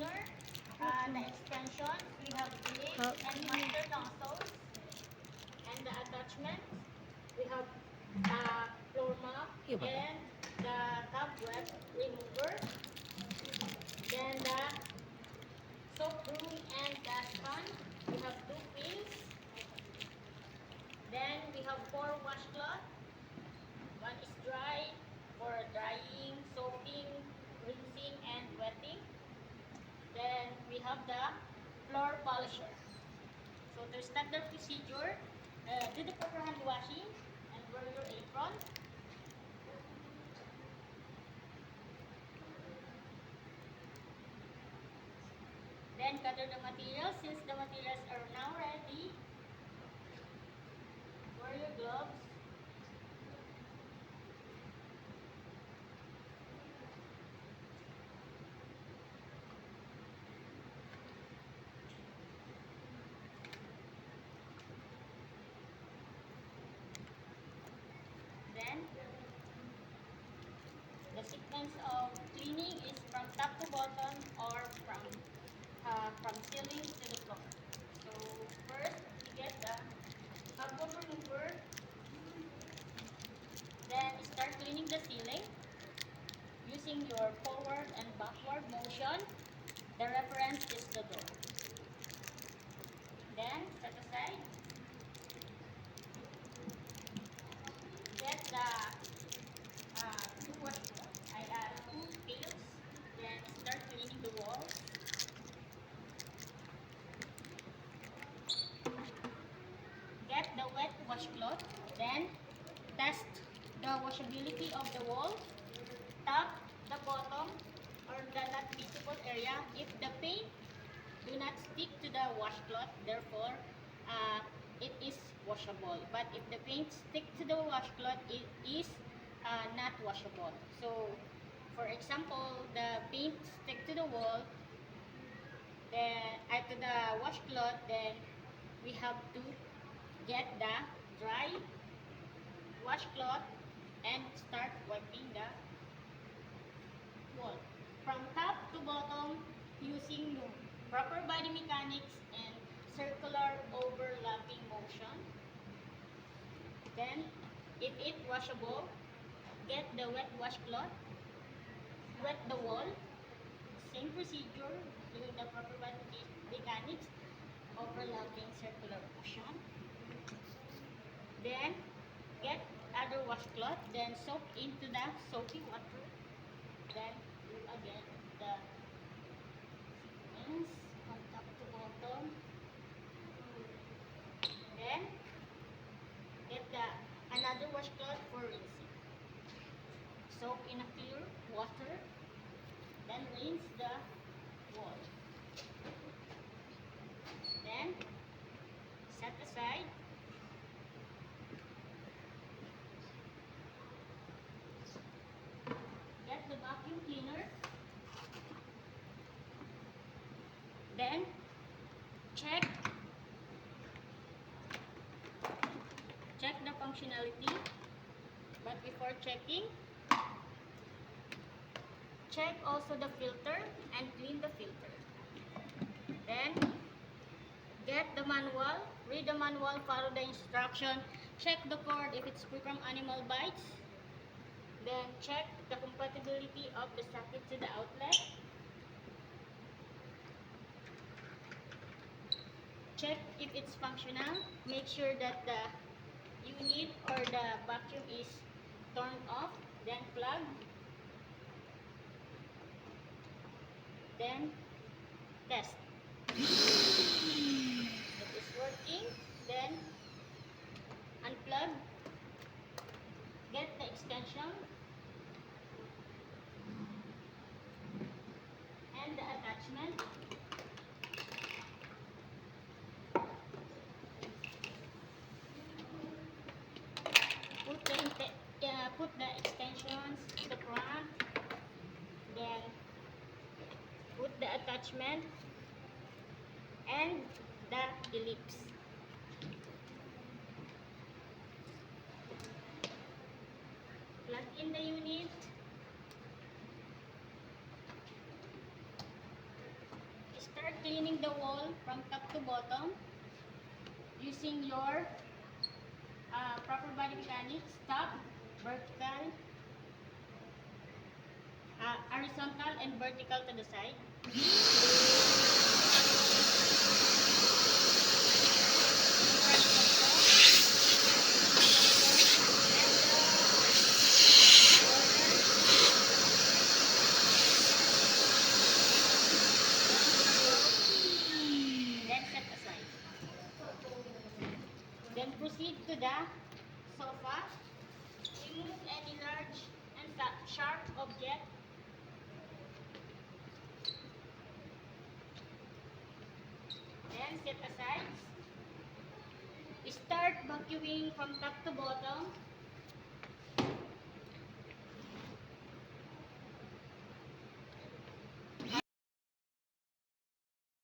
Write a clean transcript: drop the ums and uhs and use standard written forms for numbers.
cleaner, the extension, we have clips and master nozzles, and the attachment, we have floor mop and the cobweb remover, then the soap broom and dustpan, we have 2 pins, then we have 4 washcloths. One is dry for drying, soaking, rinsing, and wetting. Then we have the floor polisher. So to start the procedure, do the proper hand washing and wear your apron. Then gather the materials. Since the materials are now ready, wear your gloves. Then the sequence of cleaning is from top to bottom or from ceiling to the floor. So first, you get the cobweb remover. Then start cleaning the ceiling using your forward and backward motion. The reference is the door. Then set aside. Get the two pails. Then start cleaning the walls. Get the wet washcloth. Then test the washability of the wall. Tap the bottom or the not visible area. If the paint do not stick to the washcloth, therefore it is washable. But if the paint stick to the washcloth, it is not washable. So, for example, the paint stick to the wall, then to the washcloth, then we have to get the dry washcloth and start wiping the wall from top to bottom using proper body mechanics and circular overlapping motion. Then, if it's washable, get the wet washcloth, wet the wall. Same procedure, doing the proper body mechanics, overlapping circular motion. Then, get other washcloth, then soak into the soapy water. Then, do again the sequence from top to bottom. Then, get another washcloth for rinsing. Soak in a clear water. Then rinse the wall. Then, set aside. Get the vacuum cleaner. Then, check the functionality. But before checking, check also the filter and clean the filter. Then, get the manual, read the manual, follow the instruction, check the cord if it's free from animal bites. Then, check the compatibility of the socket to the outlet. Check if it's functional. Make sure that the unit or the vacuum is turned off. Then plug. Then test. It is working. Then unplug. Get the extension and the attachment. Put the extensions to the front. Then put the attachment and the ellipse. Plug in the unit. cleaning the wall from top to bottom using your proper body mechanics. Top, vertical, horizontal, and vertical to the side. Then set aside. Then proceed to the sofa. Remove any large and sharp object. Then set aside. Start vacuuming from top to bottom.